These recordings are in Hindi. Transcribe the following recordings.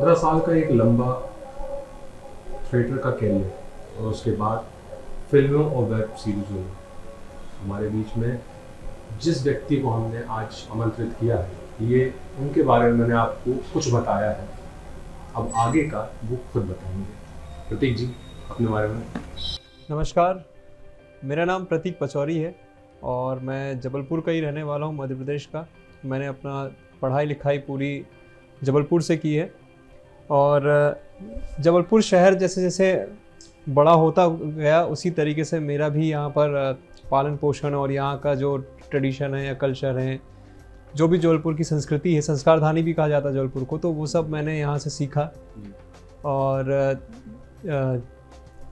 15 साल का एक लंबा थिएटर का कैरियर और उसके बाद फिल्मों और वेब सीरीजों में हमारे बीच में जिस व्यक्ति को हमने आज आमंत्रित किया है, ये उनके बारे में मैंने आपको कुछ बताया है। अब आगे का वो खुद बताएंगे। प्रतीक जी, अपने बारे में। नमस्कार, मेरा नाम प्रतीक पचौरी है और मैं जबलपुर का ही रहने वाला हूँ, मध्य प्रदेश का। मैंने अपना पढ़ाई लिखाई पूरी जबलपुर से की है और जबलपुर शहर जैसे जैसे बड़ा होता गया उसी तरीके से मेरा भी यहाँ पर पालन पोषण और यहाँ का जो ट्रेडिशन है या कल्चर है, जो भी जबलपुर की संस्कृति है, संस्कारधानी भी कहा जाता है जबलपुर को, तो वो सब मैंने यहाँ से सीखा। और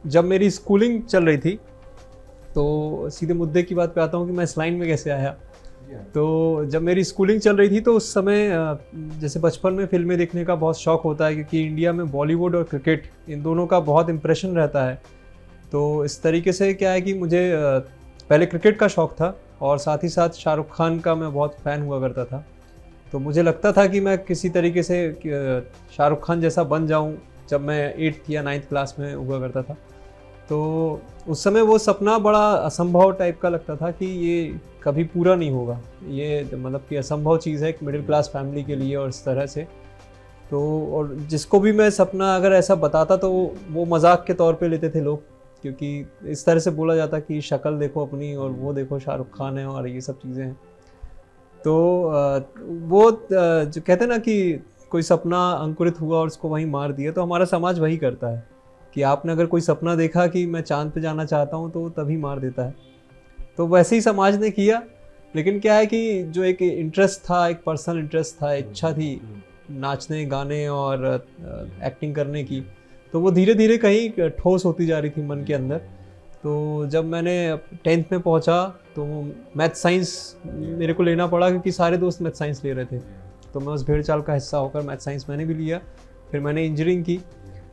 जब मेरी स्कूलिंग चल रही थी तो सीधे मुद्दे की बात पे आता हूँ कि मैं इस लाइन में कैसे आया। तो जब मेरी स्कूलिंग चल रही थी तो उस समय जैसे बचपन में फिल्में देखने का बहुत शौक़ होता है, क्योंकि इंडिया में बॉलीवुड और क्रिकेट इन दोनों का बहुत इम्प्रेशन रहता है। तो इस तरीके से क्या है कि मुझे पहले क्रिकेट का शौक़ था और साथ ही साथ शाहरुख खान का मैं बहुत फ़ैन हुआ करता था। तो मुझे लगता था कि मैं किसी तरीके से शाहरुख खान जैसा बन जाऊँ जब मैं 8th या 9th क्लास में हुआ करता था। तो उस समय वो सपना बड़ा असंभव टाइप का लगता था कि ये कभी पूरा नहीं होगा, ये मतलब कि असंभव चीज़ है एक मिडिल क्लास फैमिली के लिए और इस तरह से। तो और जिसको भी मैं सपना अगर ऐसा बताता तो वो मजाक के तौर पे लेते थे लोग, क्योंकि इस तरह से बोला जाता कि शक्ल देखो अपनी और वो देखो शाहरुख खान है और ये सब चीज़ें हैं। तो वो जो कहते हैं ना कि कोई सपना अंकुरित हुआ और उसको वहीं मार दिया, तो हमारा समाज वही करता है कि आपने अगर कोई सपना देखा कि मैं चांद पे जाना चाहता हूँ तो तभी मार देता है। तो वैसे ही समाज ने किया, लेकिन क्या है कि जो एक इंटरेस्ट था, एक पर्सनल इंटरेस्ट था, इच्छा थी नाचने गाने और एक्टिंग करने की, तो वो धीरे धीरे कहीं ठोस होती जा रही थी मन के अंदर। तो जब मैंने 10th में पहुँचा तो मैथ साइंस मेरे को लेना पड़ा, क्योंकि सारे दोस्त मैथ साइंस ले रहे थे। तो मैं उस भेड़ चाल का हिस्सा होकर मैथ साइंस मैंने भी लिया। फिर मैंने इंजीनियरिंग की,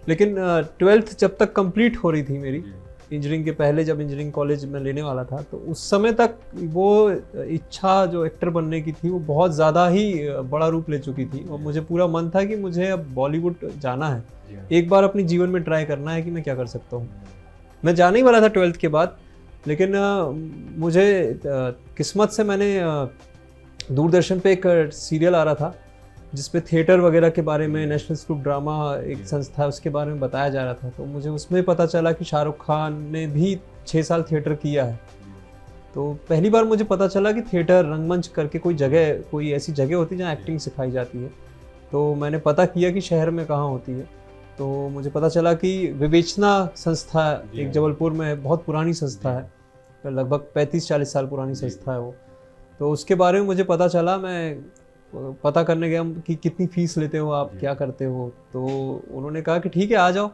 लेकिन 12th जब तक कंप्लीट हो रही थी मेरी, इंजीनियरिंग के पहले जब इंजीनियरिंग कॉलेज में लेने वाला था, तो उस समय तक वो इच्छा जो एक्टर बनने की थी वो बहुत ज़्यादा ही बड़ा रूप ले चुकी थी और मुझे पूरा मन था कि मुझे अब बॉलीवुड जाना है, एक बार अपनी जीवन में ट्राई करना है कि मैं क्या कर सकता हूँ। मैं जाने ही वाला था 12th के बाद, लेकिन मुझे किस्मत से मैंने दूरदर्शन पे एक सीरियल आ रहा था जिसपे थिएटर वगैरह के बारे में, नेशनल स्कूल ड्रामा एक संस्था है उसके बारे में बताया जा रहा था। तो मुझे उसमें पता चला कि शाहरुख खान ने भी 6 साल थिएटर किया है। तो पहली बार मुझे पता चला कि थिएटर, रंगमंच करके कोई ऐसी जगह होती है जहाँ एक्टिंग सिखाई जाती है। तो मैंने पता किया कि शहर में कहाँ होती है। तो मुझे पता चला कि विवेचना संस्था एक जबलपुर में है, बहुत पुरानी संस्था है, लगभग 35-40 साल पुरानी संस्था है वो। तो उसके बारे में मुझे पता चला। मैं पता करने गया कि कितनी फ़ीस लेते हो आप, क्या करते हो। तो उन्होंने कहा कि ठीक है आ जाओ।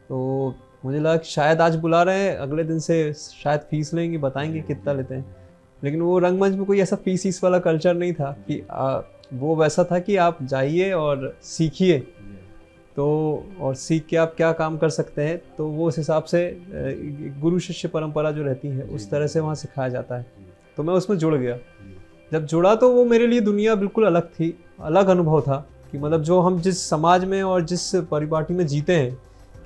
तो मुझे लगा कि शायद आज बुला रहे हैं, अगले दिन से शायद फ़ीस लेंगे, बताएंगे कितना लेते हैं। लेकिन वो रंगमंच में कोई ऐसा फ़ीस वाला कल्चर नहीं था कि वो वैसा था कि आप जाइए और सीखिए, तो और सीख के आप क्या काम कर सकते हैं। तो वो उस हिसाब से गुरु शिष्य परंपरा जो रहती है उस तरह से वहाँ सिखाया जाता है। तो मैं उसमें जुड़ गया। जब जुड़ा तो वो मेरे लिए दुनिया बिल्कुल अलग थी, अलग अनुभव था कि मतलब जो हम जिस समाज में और जिस परिपाटी में जीते हैं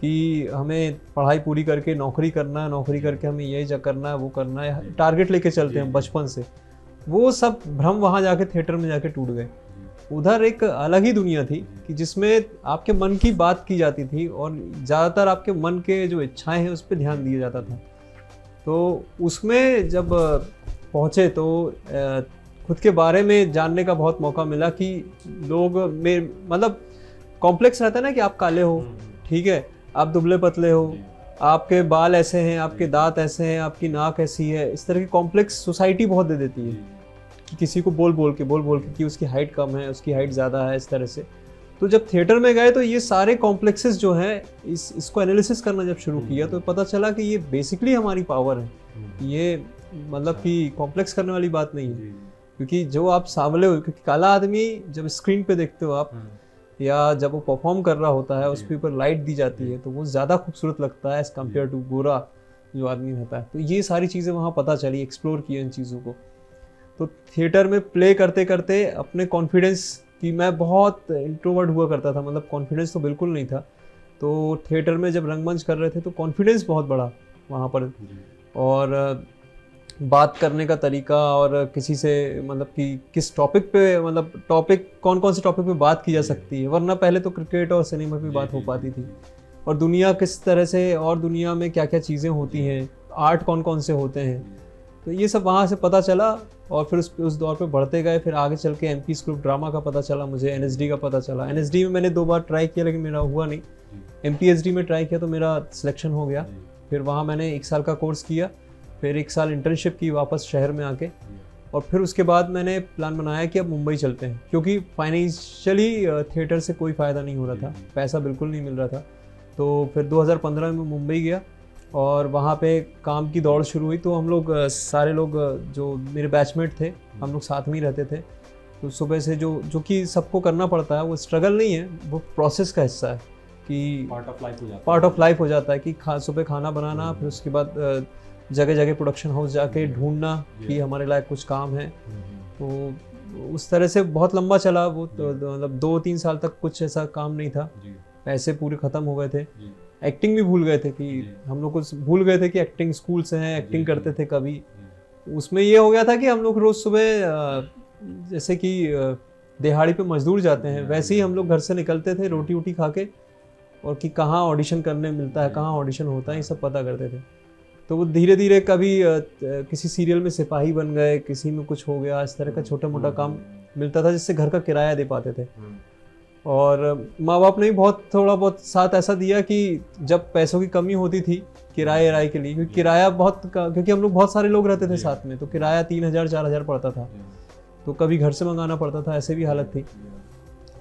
कि हमें पढ़ाई पूरी करके नौकरी करना है, नौकरी करके हमें यही करना है, वो करना है, टारगेट लेके चलते हैं बचपन से, वो सब भ्रम वहाँ जाके थिएटर में जाके टूट गए। उधर एक अलग ही दुनिया थी कि जिसमें आपके मन की बात की जाती थी और ज़्यादातर आपके मन के जो इच्छाएँ हैं उस पर ध्यान दिया जाता था। तो उसमें जब पहुँचे तो खुद के बारे में जानने का बहुत मौका मिला कि लोग में मतलब कॉम्प्लेक्स रहता है ना कि आप काले हो, ठीक है, आप दुबले पतले हो, आपके बाल ऐसे हैं, आपके दांत ऐसे हैं, आपकी नाक ऐसी है। इस तरह की कॉम्प्लेक्स सोसाइटी बहुत दे देती है कि किसी को बोल बोल के कि उसकी हाइट कम है, उसकी हाइट ज़्यादा है, इस तरह से। तो जब थिएटर में गए तो ये सारे कॉम्प्लेक्सेस जो हैं इसको एनालिसिस करना जब शुरू किया तो पता चला कि ये बेसिकली हमारी पावर है। ये मतलब कि कॉम्प्लेक्स करने वाली बात नहीं है, क्योंकि जो आप सांवले हो, क्योंकि काला आदमी जब स्क्रीन पे देखते हो आप या जब वो परफॉर्म कर रहा होता है उसके ऊपर लाइट दी जाती है तो वो ज़्यादा खूबसूरत लगता है एज़ कम्पेयर टू गोरा जो आदमी रहता है। तो ये सारी चीज़ें वहाँ पता चली, एक्सप्लोर किया इन चीज़ों को। तो थिएटर में प्ले करते करते अपने कॉन्फिडेंस कि मैं बहुत इंट्रोवर्ट हुआ करता था, मतलब कॉन्फिडेंस तो बिल्कुल नहीं था। तो थिएटर में जब रंगमंच कर रहे थे तो कॉन्फिडेंस बहुत बढ़ा वहाँ पर। और बात करने का तरीका और किसी से मतलब कि किस टॉपिक पे, मतलब टॉपिक कौन कौन से टॉपिक पे बात की जा सकती है, वरना पहले तो क्रिकेट और सिनेमा पे बात हो पाती थी। और दुनिया किस तरह से, और दुनिया में क्या क्या चीज़ें होती हैं, आर्ट कौन कौन से होते हैं, तो ये सब वहाँ से पता चला। और फिर उस दौर पे बढ़ते गए। फिर आगे चल के MP स्कूल ऑफ ड्रामा का पता चला मुझे, NSD का पता चला। NSD में मैंने 2 बार ट्राई किया लेकिन मेरा हुआ नहीं। MPSD में ट्राई किया तो मेरा सिलेक्शन हो गया। फिर वहाँ मैंने 1 साल का कोर्स किया, फिर 1 साल इंटर्नशिप की वापस शहर में आके। और फिर उसके बाद मैंने प्लान बनाया कि अब मुंबई चलते हैं, क्योंकि फाइनेंशियली थिएटर से कोई फ़ायदा नहीं हो रहा था, पैसा बिल्कुल नहीं मिल रहा था। तो फिर 2015 में मुंबई गया और वहाँ पे काम की दौड़ शुरू हुई। तो हम लोग सारे लोग जो मेरे बैचमेट थे, हम लोग साथ में ही रहते थे। तो सुबह से जो कि सबको करना पड़ता है, वो स्ट्रगल नहीं है, वो प्रोसेस का हिस्सा है कि पार्ट ऑफ लाइफ हो जाता है कि सुबह खाना बनाना, फिर उसके बाद जगह जगह प्रोडक्शन हाउस जाके ढूंढना कि हमारे लायक कुछ काम है। तो उस तरह से बहुत लंबा चला वो। तो मतलब 2-3 साल तक कुछ ऐसा काम नहीं था, पैसे पूरे ख़त्म हो गए थे। एक्टिंग भी भूल गए थे कि हम लोग कुछ भूल गए थे कि एक्टिंग स्कूल से हैं, एक्टिंग करते थे कभी। उसमें ये हो गया था कि हम लोग रोज़ सुबह जैसे कि दिहाड़ी पे मजदूर जाते हैं, वैसे ही हम लोग घर से निकलते थे रोटी वोटी खा के, और कि कहाँ ऑडिशन करने मिलता है, कहाँ ऑडिशन होता है, ये सब पता करते थे। तो वो धीरे धीरे कभी किसी सीरियल में सिपाही बन गए, किसी में कुछ हो गया, इस तरह का छोटा मोटा काम मिलता था जिससे घर का किराया दे पाते थे। और माँ बाप ने भी थोड़ा बहुत साथ ऐसा दिया कि जब पैसों की कमी होती थी किराए के लिए, क्योंकि किराया क्योंकि हम लोग बहुत सारे लोग रहते थे साथ में, तो किराया 3,000-4,000 पड़ता था। तो कभी घर से मंगाना पड़ता था, ऐसे भी हालत थी।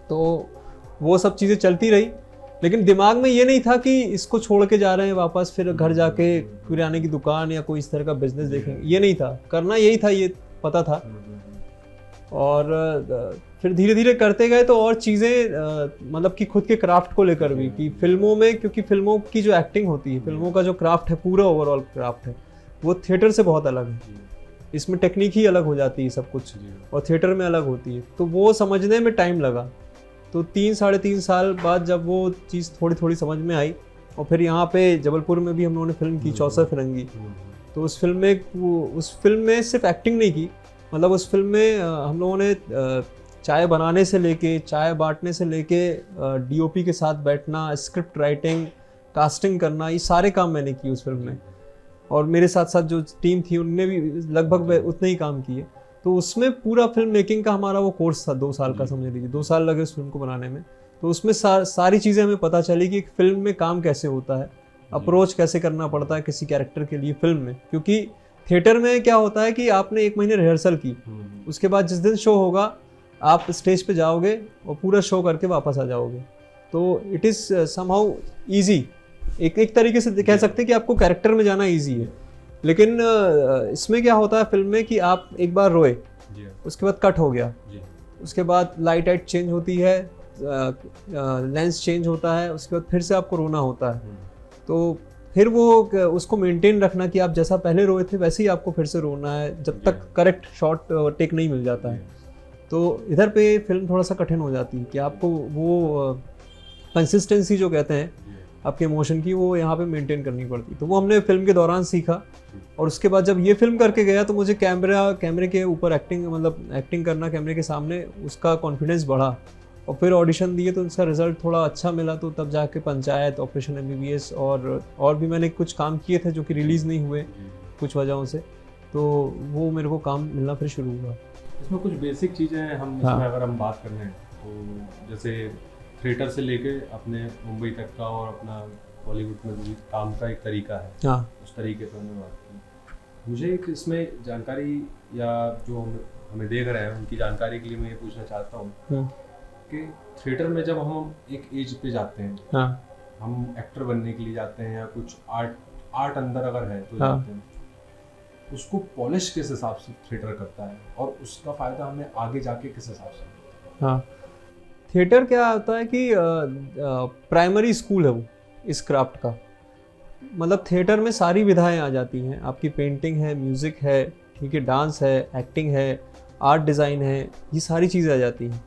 तो वो सब चीज़ें चलती रही, लेकिन दिमाग में ये नहीं था कि इसको छोड़ के जा रहे हैं वापस, फिर घर जाके किराने की दुकान या कोई इस तरह का बिजनेस देखेंगे, ये नहीं था। करना यही था, ये पता था। और फिर धीरे धीरे करते गए तो और चीज़ें मतलब कि खुद के क्राफ्ट को लेकर भी, कि फिल्मों में, क्योंकि फिल्मों की जो एक्टिंग होती है, फिल्मों का जो क्राफ्ट है, पूरा ओवरऑल क्राफ्ट है, वो थिएटर से बहुत अलग है। इसमें टेक्निक ही अलग हो जाती है सब कुछ, और थिएटर में अलग होती है। तो वो समझने में टाइम लगा। तो 3-3.5 साल बाद जब वो चीज़ थोड़ी थोड़ी समझ में आई, और फिर यहाँ पे जबलपुर में भी हम लोगों ने फिल्म की चौसा फिरंगी। तो उस फिल्म में सिर्फ एक्टिंग नहीं की, मतलब उस फिल्म में हम लोगों ने चाय बनाने से लेके, चाय बांटने से लेके, DOP के साथ बैठना, स्क्रिप्ट राइटिंग, कास्टिंग करना, ये सारे काम मैंने किए उस फिल्म में। और मेरे साथ साथ जो टीम थी उनने भी लगभग उतने ही काम किए। तो उसमें पूरा फिल्म मेकिंग का हमारा वो कोर्स था 2 साल का, समझ लीजिए 2 साल लगे उस फिल्म को बनाने में। तो उसमें सारी चीज़ें हमें पता चली कि एक फिल्म में काम कैसे होता है, अप्रोच कैसे करना पड़ता है किसी कैरेक्टर के लिए फिल्म में। क्योंकि थिएटर में क्या होता है कि आपने 1 महीने रिहर्सल की, उसके बाद जिस दिन शो होगा आप स्टेज पे जाओगे और पूरा शो करके वापस आ जाओगे। तो इट इज़ समहाउ ईजी, एक तरीके से कह सकते हैं कि आपको कैरेक्टर में जाना ईजी है। लेकिन इसमें क्या होता है फिल्म में कि आप एक बार रोए, उसके बाद कट हो गया, उसके बाद लाइट चेंज होती है, लेंस चेंज होता है, उसके बाद फिर से आपको रोना होता है। तो फिर वो उसको मेंटेन रखना कि आप जैसा पहले रोए थे वैसे ही आपको फिर से रोना है, जब तक करेक्ट शॉट टेक नहीं मिल जाता है। तो इधर पे फिल्म थोड़ा सा कठिन हो जाती है कि आपको वो कंसिस्टेंसी जो कहते हैं आपके इमोशन की, वो यहाँ पे मेंटेन करनी पड़ती। तो वो हमने फिल्म के दौरान सीखा। और उसके बाद जब ये फिल्म करके गया तो मुझे कैमरे के ऊपर एक्टिंग करना कैमरे के सामने, उसका कॉन्फिडेंस बढ़ा। और फिर ऑडिशन दिए तो उसका रिजल्ट थोड़ा अच्छा मिला। तो तब जाके पंचायत, ऑपरेशन MBBS और भी मैंने कुछ काम किए थे जो कि रिलीज़ नहीं हुए कुछ वजहों से। तो वो मेरे को काम मिलना फिर शुरू हुआ। इसमें कुछ बेसिक चीज़ें हम इसमें अगर हम बात कर लें तो जैसे थिएटर से लेके अपने मुंबई तक का और अपना बॉलीवुड में भी काम का एक तरीका है, हाँ, उस तरीके पर मैं बात करूँ। मुझे एक इसमें जानकारी, या जो हमें देख रहे हैं उनकी जानकारी के लिए मैं ये पूछना चाहता हूँ कि थिएटर में जब हम एक एज पे जाते हैं, हाँ, हम एक्टर बनने के लिए जाते हैं या कुछ आर्ट अंदर अगर है तो जाते हैं, उसको पॉलिश किस हिसाब से थिएटर करता है और उसका फ़ायदा हमें आगे जाके किस हिसाब से मिलता है? हाँ, थिएटर क्या होता है कि प्राइमरी स्कूल है वो इस क्राफ्ट का। मतलब थिएटर में सारी विधाएं आ जाती हैं, आपकी पेंटिंग है, म्यूज़िक है, ठीक है, डांस है, एक्टिंग है, आर्ट डिज़ाइन है, ये सारी चीज़ें आ जाती हैं।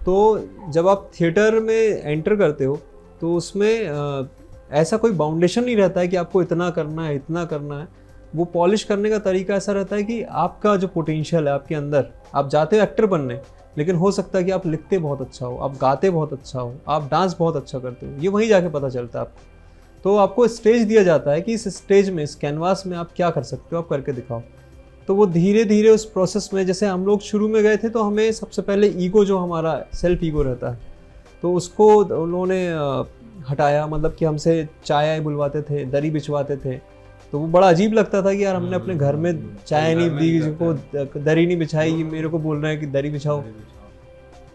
तो जब आप थिएटर में एंटर करते हो तो उसमें ऐसा कोई बाउंडेशन नहीं रहता है कि आपको इतना करना है, इतना करना है। वो पॉलिश करने का तरीका ऐसा रहता है कि आपका जो पोटेंशियल है आपके अंदर, आप जाते हो एक्टर बनने, लेकिन हो सकता है कि आप लिखते बहुत अच्छा हो, आप गाते बहुत अच्छा हो, आप डांस बहुत अच्छा करते हो, ये वहीं जाके पता चलता है आपको। तो आपको स्टेज दिया जाता है कि इस स्टेज में, इस कैनवास में आप क्या कर सकते हो, आप करके दिखाओ। तो वो धीरे धीरे उस प्रोसेस में, जैसे हम लोग शुरू में गए थे तो हमें सबसे पहले ईगो, जो हमारा सेल्फ ईगो रहता है, तो उसको उन्होंने हटाया। मतलब कि हमसे चाय बुलवाते थे, दरी बिछवाते थे, तो वो बड़ा अजीब लगता था कि यार हमने अपने घर में चाय नहीं दी, जिसको दरी नहीं बिछाई, ये मेरे को बोल रहे हैं कि दरी बिछाओ।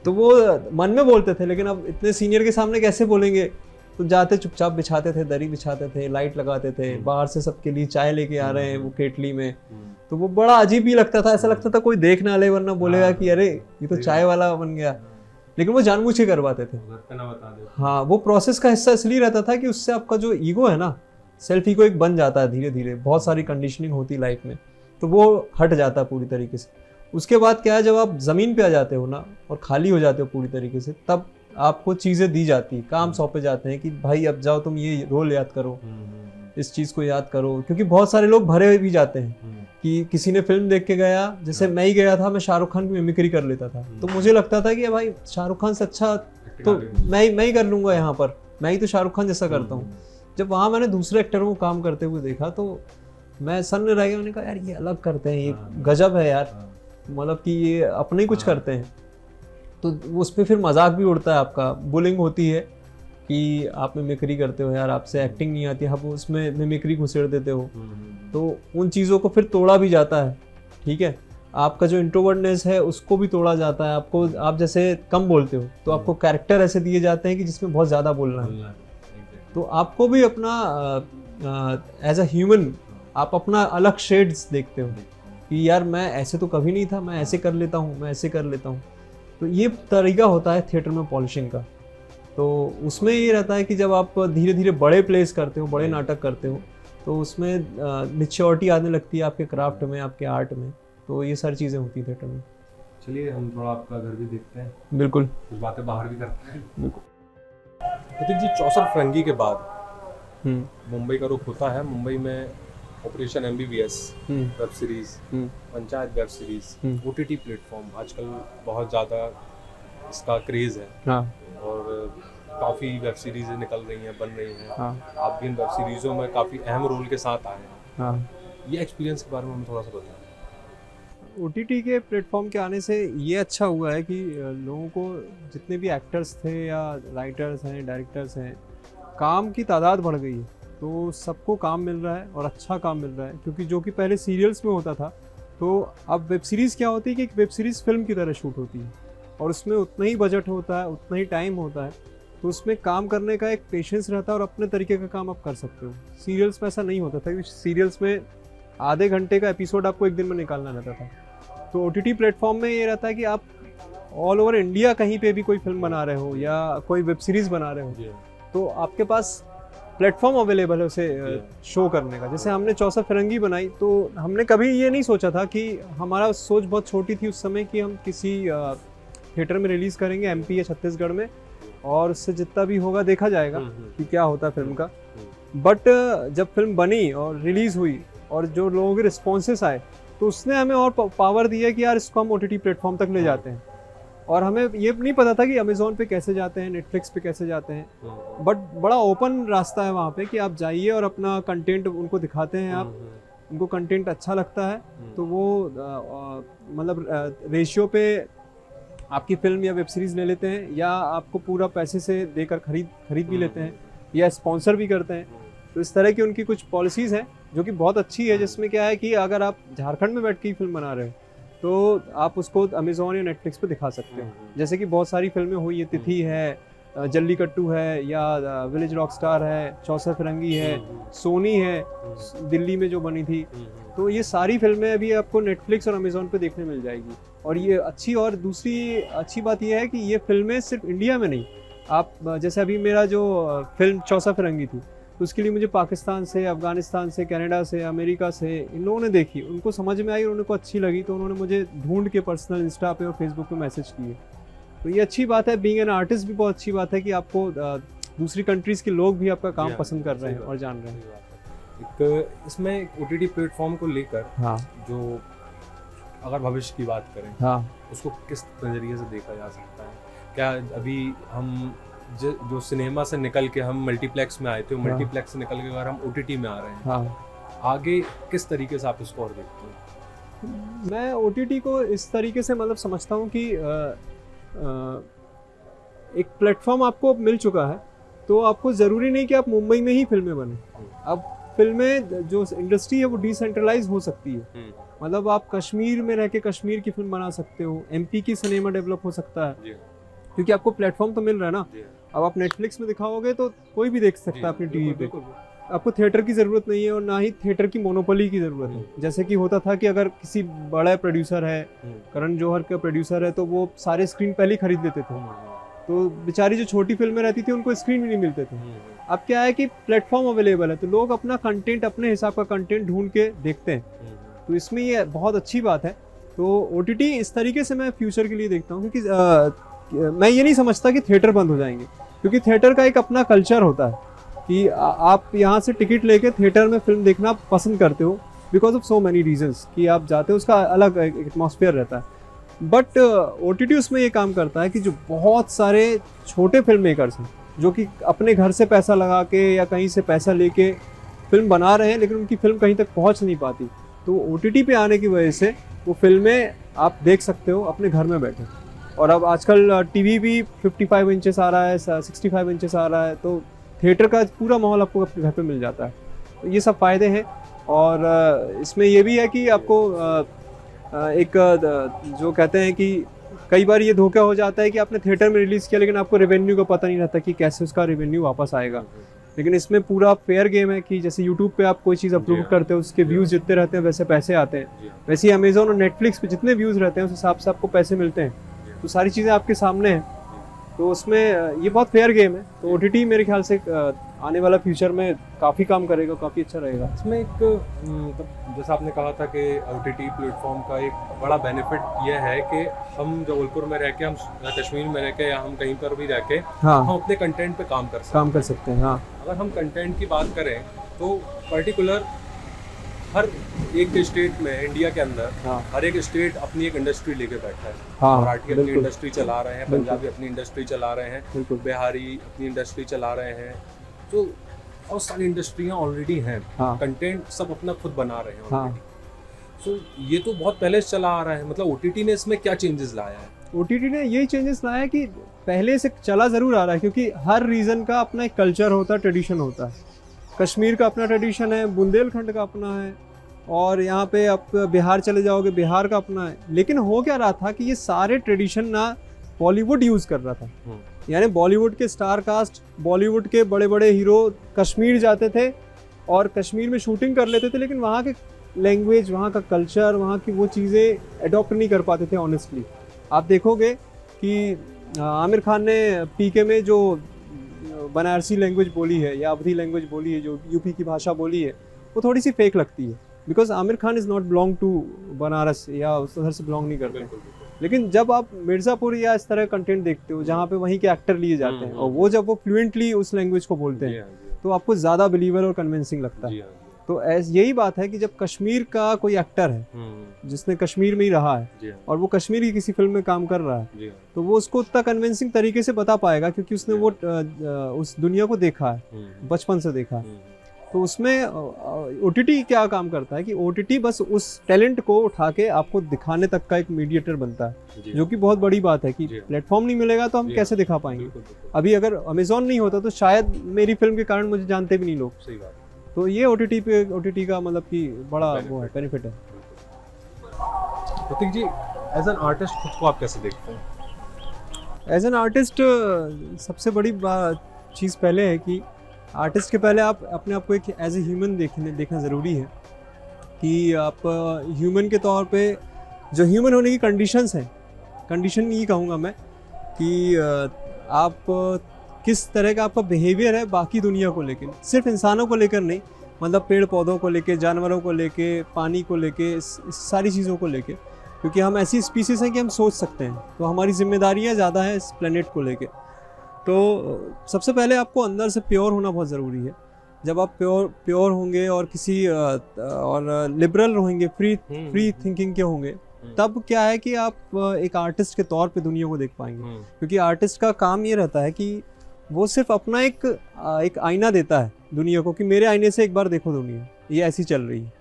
तो वो मन में बोलते थे, लेकिन अब इतने सीनियर के सामने कैसे बोलेंगे। तो जाते चुपचाप बिछाते थे, दरी बिछाते थे, लाइट लगाते थे, बाहर से सबके लिए चाय लेके आ रहे हैं वो केटली में। तो वो बड़ा अजीब भी लगता था, ऐसा लगता था कोई देख ना ले, वरना बोलेगा कि अरे ये तो चाय वाला बन गया। लेकिन वो जानबूझ के करवाते थे। हाँ, वो प्रोसेस का हिस्सा इसलिए रहता था कि उससे आपका जो ईगो है ना, सेल्फ ईगो एक बन जाता है धीरे धीरे। बहुत सारी कंडीशनिंग होती है लाइफ में, तो वो हट जाता है पूरी तरीके से। उसके बाद क्या है, जब आप ज़मीन पे आ जाते हो ना और खाली हो जाते हो पूरी तरीके से, तब आपको चीज़ें दी जाती, काम सौंपे जाते हैं कि भाई अब जाओ तुम ये रोल याद करो, इस चीज़ को याद करो। क्योंकि बहुत सारे लोग भरे भी जाते हैं कि किसी ने फिल्म देख के गया, जैसे मैं ही गया था, मैं शाहरुख खान की मिमिक्री कर लेता था। तो मुझे लगता था कि भाई शाहरुख खान से अच्छा तो मैं ही कर लूँगा यहाँ पर, मैं ही तो शाहरुख खान जैसा करता हूँ। जब वहाँ मैंने दूसरे एक्टरों को काम करते हुए देखा तो मैं सन्न रह गया। मैंने कहा यार ये अलग करते हैं, ये गजब है यार, मतलब कि ये अपने ही कुछ करते हैं। तो उस पर फिर मजाक भी उड़ता है, आपका बुलिंग होती है कि आप मिमिक्री करते हो यार, आपसे एक्टिंग नहीं आती, आप उसमें मिमिक्री घुसेड़ देते हो। तो उन चीज़ों को फिर तोड़ा भी जाता है, ठीक है। आपका जो इंट्रोवर्टनेस है उसको भी तोड़ा जाता है। आपको, आप जैसे कम बोलते हो तो आपको कैरेक्टर ऐसे दिए जाते हैं कि जिसमें बहुत ज़्यादा बोलना है। तो आपको भी अपना एज अ ह्यूमन आप अपना अलग शेड्स देखते हो कि यार मैं ऐसे तो कभी नहीं था, मैं ऐसे कर लेता हूँ, मैं ऐसे कर लेता हूँ। तो ये तरीका होता है थिएटर में पॉलिशिंग का। तो उसमें ये रहता है कि जब आप धीरे धीरे बड़े प्लेस करते हो, बड़े नाटक करते हो, तो उसमें मैच्योरिटी आने लगती है आपके क्राफ्ट में, आपके आर्ट में। तो ये सारी चीज़ें होती हैं थिएटर में। चलिए हम थोड़ा आपका घर भी देखते हैं, बिल्कुल, कुछ बातें बाहर भी करते हैं। बिल्कुल। प्रतीक जी, चौसर फिरंगी के बाद मुंबई का रुख होता है। मुंबई में operation MBBS web series, panchayat web series, OTT platform आजकल बहुत ज़्यादा इसका क्रेज़ है। हाँ। और काफ़ी वेब सीरीज़ें निकल रही हैं, बन रही हैं। हाँ। आप भी इन वेब सीरीज़ों में काफ़ी अहम रोल के साथ आए हैं। हाँ। ये एक्सपीरियंस के बारे में हमें थोड़ा सा बताएं। OTT के प्लेटफॉर्म के आने से ये अच्छा हुआ है कि लोगों को, जितने भी एक्टर्स थे या राइटर्स हैं, डायरेक्टर्स हैं, काम की तादाद बढ़ गई है। तो सबको काम मिल रहा है और अच्छा काम मिल रहा है। क्योंकि जो कि पहले सीरियल्स में होता था, तो अब वेब सीरीज़ क्या होती है कि एक वेब सीरीज़ फिल्म की तरह शूट होती है और उसमें उतना ही बजट होता है, उतना ही टाइम होता है। तो उसमें काम करने का एक पेशेंस रहता है और अपने तरीके का काम आप कर सकते हो। सीरियल्स में ऐसा नहीं होता था, क्योंकि सीरियल्स में आधे घंटे का एपिसोड आपको एक दिन में निकालना रहता था। तो OTT प्लेटफॉर्म में ये रहता है कि आप ऑल ओवर इंडिया कहीं पे भी कोई फिल्म बना रहे हो या कोई वेब सीरीज़ बना रहे हो, तो आपके पास प्लेटफॉर्म अवेलेबल है उसे शो करने का। जैसे हमने चौसर फिरंगी बनाई, तो हमने कभी ये नहीं सोचा था कि, हमारा सोच बहुत छोटी थी उस समय कि हम किसी थिएटर में रिलीज़ करेंगे MP या छत्तीसगढ़ में, और उससे जितना भी होगा देखा जाएगा कि क्या होता है फिल्म का। बट जब फिल्म बनी और रिलीज़ हुई और जो लोगों के रिस्पॉन्सेस आए, तो उसने हमें और पावर दी है कि यार इसको हम OTT प्लेटफॉर्म तक ले जाते हैं। और हमें ये नहीं पता था कि अमेज़ॉन पे कैसे जाते हैं, नेटफ्लिक्स पे कैसे जाते हैं। बट बड़ा ओपन रास्ता है वहाँ पे कि आप जाइए और अपना कंटेंट उनको दिखाते हैं। आप उनको कंटेंट अच्छा लगता है तो वो मतलब रेशियो पे आपकी फिल्म या वेब सीरीज़ ले लेते हैं, या आपको पूरा पैसे से देकर खरीद भी लेते हैं, या स्पॉन्सर भी करते हैं। तो इस तरह की उनकी कुछ पॉलिसीज़ हैं जो कि बहुत अच्छी है, जिसमें क्या है कि अगर आप झारखंड में बैठ के फिल्म बना रहे हो तो आप उसको अमेज़ॉन या नेटफ्लिक्स पे दिखा सकते हो। जैसे कि बहुत सारी फिल्में हुई है, तिथि है, जल्लीकट्टू है, या विलेज रॉकस्टार है, चौसर फिरंगी है, सोनी है दिल्ली में जो बनी थी। तो ये सारी फिल्में अभी आपको नेटफ्लिक्स और अमेज़ॉन पे देखने मिल जाएगी। और ये अच्छी, और दूसरी अच्छी बात ये है कि ये फिल्में सिर्फ इंडिया में नहीं, आप जैसे अभी मेरा जो फिल्म चौसर फिरंगी थी, तो उसके लिए मुझे पाकिस्तान से, अफगानिस्तान से, कनाडा से, अमेरिका से इन लोगों ने देखी, उनको समझ में आई और उनको अच्छी लगी, तो उन्होंने मुझे ढूंढ के पर्सनल इंस्टा पे और फेसबुक पे मैसेज किए। तो ये अच्छी बात है, बीइंग एन आर्टिस्ट भी बहुत अच्छी बात है कि आपको दूसरी कंट्रीज़ के लोग भी आपका काम पसंद कर रहे हैं और जान रहे हैं। एक इसमें OTT प्लेटफॉर्म को लेकर हाँ जो अगर भविष्य की बात करें हाँ उसको किस नज़रिए से देखा जा सकता है? क्या अभी हम जो सिनेमा से निकल के हम मल्टीप्लेक्स में आए थे, मल्टीप्लेक्स से निकल के अगर हम OTT में आ रहे हैं, हाँ, आगे किस तरीके से आप इसको और देखते हैं? मैं OTT को इस तरीके से मतलब समझता हूँ कि एक प्लेटफॉर्म आपको अब मिल चुका है, तो आपको ज़रूरी नहीं कि आप मुंबई में ही फिल्में बने। अब फिल्में जो इंडस्ट्री है वो डिसेंट्रलाइज हो सकती है। मतलब आप कश्मीर में रह के कश्मीर की फिल्म बना सकते हो, MP की सिनेमा डेवलप हो सकता है, क्योंकि आपको प्लेटफॉर्म तो मिल रहा है ना। अब आप नेटफ्लिक्स में दिखाओगे तो कोई भी देख सकता है अपनी टीवी पे, आपको थिएटर की ज़रूरत नहीं है और ना ही थिएटर की मोनोपोली की ज़रूरत है। जैसे कि होता था कि अगर किसी बड़ा प्रोड्यूसर है, करण जौहर का प्रोड्यूसर है, तो वो सारे स्क्रीन पहले ही खरीद लेते थे, तो बेचारी जो छोटी फिल्में रहती थी उनको स्क्रीन भी नहीं मिलते थे। अब क्या है कि प्लेटफॉर्म अवेलेबल है, तो लोग अपना कंटेंट अपने हिसाब का कंटेंट ढूंढ के देखते हैं, तो इसमें ये बहुत अच्छी बात है। तो OTT इस तरीके से मैं फ्यूचर के लिए देखता हूँ, क्योंकि मैं ये नहीं समझता कि थिएटर बंद हो जाएंगे, क्योंकि थिएटर का एक अपना कल्चर होता है कि आप यहाँ से टिकट लेके थिएटर में फिल्म देखना पसंद करते हो because of so many reasons, कि आप जाते हो, उसका अलग एटमॉस्फेयर रहता है। बट OTT उसमें ये काम करता है कि जो बहुत सारे छोटे फिल्म मेकर्स हैं जो कि अपने घर से पैसा लगा के या कहीं से पैसा लेके फिल्म बना रहे हैं, लेकिन उनकी फिल्म कहीं तक पहुंच नहीं पाती, तो OTT पे आने की वजह से वो फिल्में आप देख सकते हो अपने घर में बैठे। और अब आजकल टीवी भी 55 इंचेस आ रहा है, 65 इंचेस आ रहा है, तो थिएटर का पूरा माहौल आपको अपने घर पे मिल जाता है। तो ये सब फ़ायदे हैं। और इसमें ये भी है कि आपको एक जो कहते हैं कि कई बार ये धोखा हो जाता है कि आपने थिएटर में रिलीज़ किया लेकिन आपको रेवेन्यू का पता नहीं रहता कि कैसे उसका रेवेन्यू वापस आएगा। लेकिन इसमें पूरा फेयर गेम है कि जैसे यूट्यूब पे आप कोई चीज़ अपलोड करते हो, उसके व्यूज़ जितने रहते हैं वैसे पैसे आते हैं, वैसे ही अमेजोन और नेटफ्लिक्स पे जितने व्यूज़ रहते हैं उस हिसाब से आपको पैसे मिलते हैं। तो सारी चीज़ें आपके सामने हैं, तो उसमें ये बहुत फेयर गेम है। तो OTT मेरे ख्याल से आने वाला फ्यूचर में काफ़ी काम करेगा, काफ़ी अच्छा रहेगा। इसमें एक जैसा आपने कहा था कि OTT प्लेटफॉर्म का एक बड़ा बेनिफिट यह है कि हम जबलपुर में रह के, हम कश्मीर में रह के, या हम कहीं पर भी रह के हम अपने कंटेंट पे काम कर सकते हैं। हाँ, अगर हम कंटेंट की बात करें तो पर्टिकुलर हर एक स्टेट में, इंडिया के अंदर हर एक स्टेट अपनी एक इंडस्ट्री लेके बैठा है। मराठी अपनी इंडस्ट्री चला रहे हैं, पंजाबी अपनी इंडस्ट्री चला रहे हैं, बिहारी अपनी इंडस्ट्री चला रहे हैं, तो बहुत सारी इंडस्ट्रियाँ ऑलरेडी हैं। कंटेंट सब अपना खुद बना रहे हैं ऑलरेडी। सो ये तो बहुत पहले से चला आ रहा है। मतलब OTT ने इसमें क्या चेंजेस लाया है? OTT ने यही चेंजेस लाया है कि पहले से चला ज़रूर आ रहा है, क्योंकि हर रीजन का अपना एक कल्चर होता है, ट्रेडिशन होता है। कश्मीर का अपना ट्रेडिशन है, बुंदेलखंड का अपना है, और यहाँ पे आप बिहार चले जाओगे, बिहार का अपना है। लेकिन हो क्या रहा था कि ये सारे ट्रेडिशन ना बॉलीवुड यूज़ कर रहा था, यानी बॉलीवुड के स्टार कास्ट, बॉलीवुड के बड़े बड़े हीरो कश्मीर जाते थे और कश्मीर में शूटिंग कर लेते थे, लेकिन वहाँ के लैंग्वेज, वहाँ का कल्चर, वहाँ की वो चीज़ें अडॉप्ट नहीं कर पाते थे ऑनेस्टली। आप देखोगे कि आमिर खान ने PK में जो बनारसी लैंग्वेज बोली है या अवधी लैंग्वेज बोली है, जो UP की भाषा बोली है, वो थोड़ी सी फेक लगती है, because Aamir Khan is not belong to Banaras या उस उधर से बिलोंग नहीं करते। लेकिन जब आप मिर्ज़ापुर या इस तरह कंटेंट देखते हो जहाँ पे वहीं के एक्टर लिए जाते हैं और वो जब वो फ्लुएंटली उस लैंग्वेज को बोलते हैं, तो आपको ज़्यादा बिलीवर और कन्विंसिंग लगता है। तो यही बात है कि जब कश्मीर का कोई एक्टर है जिसने कश्मीर में ही रहा है और वो कश्मीर की किसी फिल्म में काम कर रहा है, तो वो उसको उतना कन्विंसिंग तरीके से बता पाएगा क्योंकि उसने वो उस दुनिया को देखा है, बचपन से देखा है। तो उसमें OTT क्या काम करता है कि OTT बस उस टैलेंट को उठा के आपको दिखाने तक का एक मीडिएटर बनता है, जो कि बहुत बड़ी बात है कि प्लेटफॉर्म नहीं मिलेगा तो हम कैसे दिखा पाएंगे। अभी अगर अमेजोन नहीं होता तो शायद मेरी फिल्म के कारण मुझे जानते भी नहीं लोग। सही बात। तो ये OTT का मतलब कि बड़ा वो है, बेनिफिट है। प्रतीक जी, एज एन आर्टिस्ट खुद को आप कैसे देखते हैं? एज एन आर्टिस्ट सबसे बड़ी चीज़ पहले है कि आर्टिस्ट के पहले आप अपने आप को एक एज ए ह्यूमन देखना ज़रूरी है कि आप ह्यूमन के तौर पे जो ह्यूमन होने की कंडीशंस हैं, कंडीशन ये कहूँगा मैं कि आप किस तरह का आपका बिहेवियर है बाकी दुनिया को लेकर, सिर्फ इंसानों को लेकर नहीं, मतलब पेड़ पौधों को लेके, जानवरों को लेके, पानी को लेके, इस सारी चीज़ों को लेके। क्योंकि हम ऐसी स्पीसीज हैं कि हम सोच सकते हैं, तो हमारी जिम्मेदारियाँ ज़्यादा हैं इस प्लेनेट को लेके। तो सबसे पहले आपको अंदर से प्योर होना बहुत ज़रूरी है। जब आप प्योर होंगे और किसी और लिबरल होंगे, फ्री थिंकिंग के होंगे, तब क्या है कि आप एक आर्टिस्ट के तौर पे दुनिया को देख पाएंगे। क्योंकि आर्टिस्ट का काम ये रहता है कि वो सिर्फ अपना एक आईना देता है दुनिया को, कि मेरे आईने से एक बार देखो दुनिया ये ऐसी चल रही है।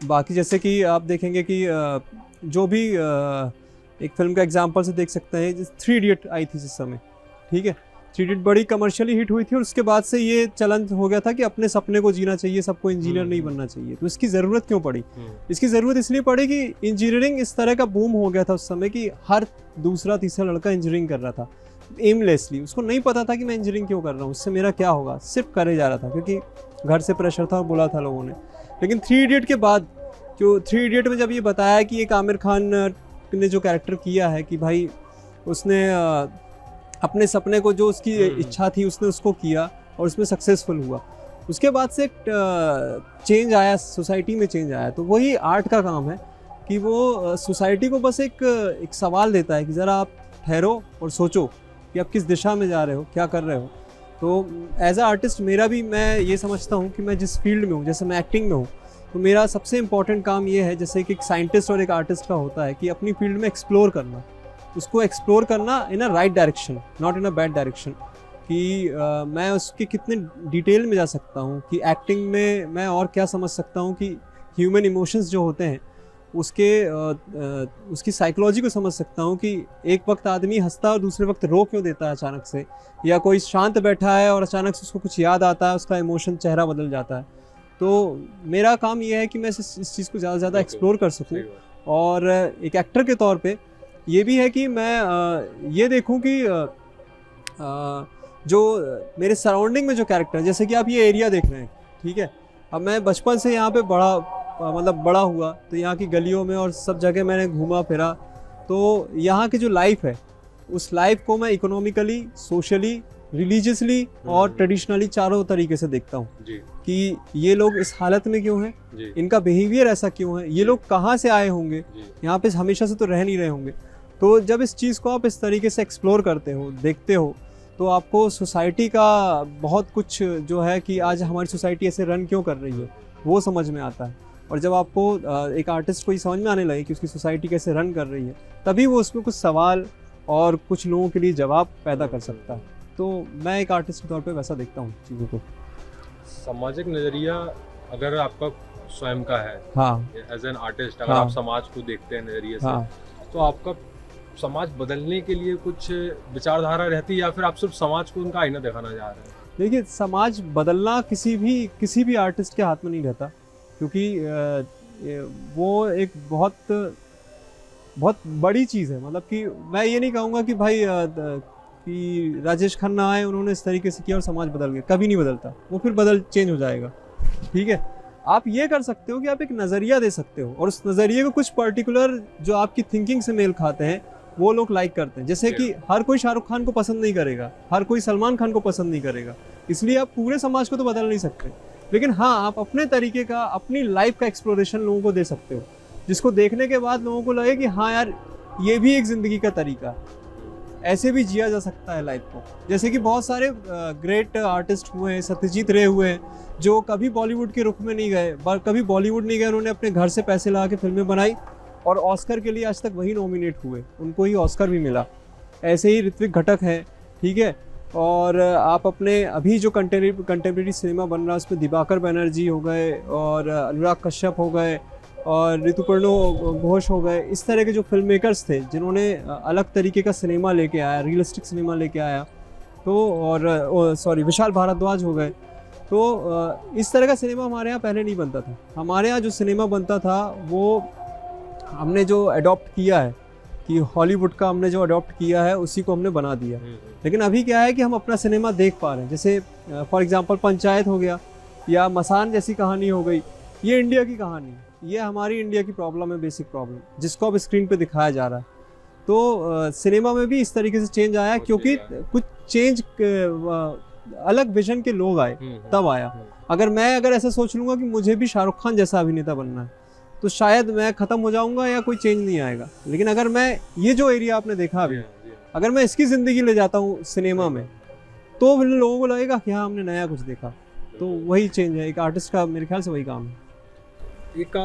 बाकी जैसे कि आप देखेंगे कि जो भी एक फिल्म का एग्जांपल से देख सकते हैं, 3 इडियट आई थी जिस समय, ठीक है, 3 इडियट बड़ी कमर्शियली हिट हुई थी और उसके बाद से ये चलन हो गया था कि अपने सपने को जीना चाहिए, सबको इंजीनियर नहीं बनना चाहिए। तो इसकी ज़रूरत क्यों पड़ी? इसकी ज़रूरत इसलिए पड़ी कि इंजीनियरिंग इस तरह का बूम हो गया था उस समय कि हर दूसरा तीसरा लड़का इंजीनियरिंग कर रहा था एमलेसली। उसको नहीं पता था कि मैं इंजीनियरिंग क्यों कर रहा हूँ, इससे मेरा क्या होगा, सिर्फ करे जा रहा था क्योंकि घर से प्रेशर था और बोला था लोगों ने। लेकिन 3 इडियट के बाद, जो 3 इडियट में जब ये बताया कि एक आमिर खान ने जो कैरेक्टर किया है कि भाई उसने अपने सपने को, जो उसकी इच्छा थी उसने उसको किया और उसमें सक्सेसफुल हुआ, उसके बाद से चेंज आया, सोसाइटी में चेंज आया। तो वही आर्ट का काम है कि वो सोसाइटी को बस एक सवाल देता है कि ज़रा आप ठहरो और सोचो कि आप किस दिशा में जा रहे हो, क्या कर रहे हो। तो एज अ आर्टिस्ट मेरा भी, मैं ये समझता हूँ कि मैं जिस फील्ड में हूँ, जैसे मैं एक्टिंग में हूँ, तो मेरा सबसे इम्पॉर्टेंट काम ये है, जैसे कि एक साइंटिस्ट और एक आर्टिस्ट का होता है, कि अपनी फील्ड में एक्सप्लोर करना, उसको एक्सप्लोर करना in a right direction, not in a bad direction, कि मैं उसके कितने डिटेल में जा सकता हूँ, कि एक्टिंग में मैं और क्या समझ सकता हूँ, कि ह्यूमन इमोशंस जो होते हैं उसकी साइकोलॉजी को समझ सकता हूँ, कि एक वक्त आदमी हंसता है और दूसरे वक्त रो क्यों देता है अचानक से, या कोई शांत बैठा है और अचानक से उसको कुछ याद आता है, उसका इमोशन, चेहरा बदल जाता है। तो मेरा काम ये है कि मैं इस चीज़ को ज़्यादा से ज़्यादा एक्सप्लोर कर सकूँ। और एक एक्टर के तौर पे ये भी है कि मैं ये देखूँ कि जो मेरे सराउंडिंग में जो कैरेक्टर, जैसे कि आप ये एरिया देख रहे हैं, ठीक है, अब मैं बचपन से यहाँ पे बड़ा हुआ, तो यहाँ की गलियों में और सब जगह मैंने घूमा फिरा, तो यहाँ की जो लाइफ है उस लाइफ को मैं इकोनॉमिकली, सोशली, रिलीजियसली और ट्रेडिशनली चारों तरीके से देखता हूँ कि ये लोग इस हालत में क्यों हैं, इनका बिहेवियर ऐसा क्यों है, ये लोग कहाँ से आए होंगे, यहाँ पे हमेशा से तो रह नहीं रहे होंगे। तो जब इस चीज़ को आप इस तरीके से एक्सप्लोर करते हो, देखते हो, तो आपको सोसाइटी का बहुत कुछ जो है कि आज हमारी सोसाइटी ऐसे रन क्यों कर रही है वो समझ में आता है। और जब आपको एक आर्टिस्ट को ये समझ में आने लगे कि उसकी सोसाइटी कैसे रन कर रही है, तभी वो उसमें कुछ सवाल और कुछ लोगों के लिए जवाब पैदा कर सकता है। तो मैं एक आर्टिस्ट के तौर पे वैसा देखता हूँ चीज़ों को। सामाजिक नज़रिया अगर आपका स्वयं का है, हाँ, एज एन आर्टिस्ट, अगर आप समाज को देखते हैं नज़रिए से, तो आपका समाज बदलने के लिए कुछ विचारधारा रहती है, या फिर आप सिर्फ समाज को उनका आईना दिखाना चाह रहे हैं? देखिए, समाज बदलना किसी भी आर्टिस्ट के हाथ में नहीं रहता, क्योंकि वो एक बहुत बड़ी चीज़ है। मतलब कि मैं ये नहीं कहूँगा कि भाई कि राजेश खन्ना आए, उन्होंने इस तरीके से किया और समाज बदल गया, कभी नहीं बदलता, वो फिर चेंज हो जाएगा। ठीक है, आप ये कर सकते हो कि आप एक नज़रिया दे सकते हो, और उस नज़रिए को कुछ पर्टिकुलर जो आपकी थिंकिंग से मेल खाते हैं वो लोग लाइक करते हैं। जैसे कि हर कोई शाहरुख खान को पसंद नहीं करेगा, हर कोई सलमान खान को पसंद नहीं करेगा, इसलिए आप पूरे समाज को तो बदल नहीं सकते, लेकिन हाँ, आप अपने तरीके का, अपनी लाइफ का एक्सप्लोरेशन लोगों को दे सकते हो, जिसको देखने के बाद लोगों को लगे कि हाँ यार, ये भी एक ज़िंदगी का तरीका, ऐसे भी जिया जा सकता है लाइफ को। जैसे कि बहुत सारे ग्रेट आर्टिस्ट हुए हैं, सत्यजीत रे हुए हैं, जो कभी बॉलीवुड के रुख में नहीं गए, कभी बॉलीवुड नहीं गए, उन्होंने अपने घर से पैसे लगा के फिल्में बनाई और ऑस्कर के लिए आज तक वही नॉमिनेट हुए, उनको ही ऑस्कर भी मिला। ऐसे ही ऋत्विक घटक है, ठीक है। और आप अपने अभी जो कंटेम्प्रेरी सिनेमा बन रहा है, उसमें दिवाकर बनर्जी हो गए और अनुराग कश्यप हो गए और ऋतुपर्णो घोष हो गए, इस तरह के जो फिल्म मेकर्स थे जिन्होंने अलग तरीके का सिनेमा लेके आया, रियलिस्टिक सिनेमा लेके आया, तो और विशाल भारद्वाज हो गए। तो इस तरह का सिनेमा हमारे यहाँ पहले नहीं बनता था। हमारे यहाँ जो सिनेमा बनता था वो हमने जो अडॉप्ट किया है, कि हॉलीवुड का हमने जो अडॉप्ट किया है उसी को हमने बना दिया। लेकिन अभी क्या है कि हम अपना सिनेमा देख पा रहे हैं, जैसे फॉर एग्जांपल पंचायत हो गया या मसान जैसी कहानी हो गई, ये इंडिया की कहानी, ये हमारी इंडिया की प्रॉब्लम है, बेसिक प्रॉब्लम, जिसको अब स्क्रीन पे दिखाया जा रहा है। तो सिनेमा में भी इस तरीके से चेंज आया, क्योंकि कुछ चेंज अलग विजन के लोग आए, तब आया। अगर ऐसा सोच लूँगा कि मुझे भी शाहरुख खान जैसा अभिनेता बनना है, तो शायद मैं ख़त्म हो जाऊंगा या कोई चेंज नहीं आएगा। लेकिन अगर मैं ये जो एरिया आपने देखा अभी, अगर मैं इसकी ज़िंदगी ले जाता हूँ सिनेमा में, तो फिर लोगों को लगेगा कि हाँ हमने नया कुछ देखा। तो वही चेंज है, एक आर्टिस्ट का मेरे ख्याल से वही काम है। एक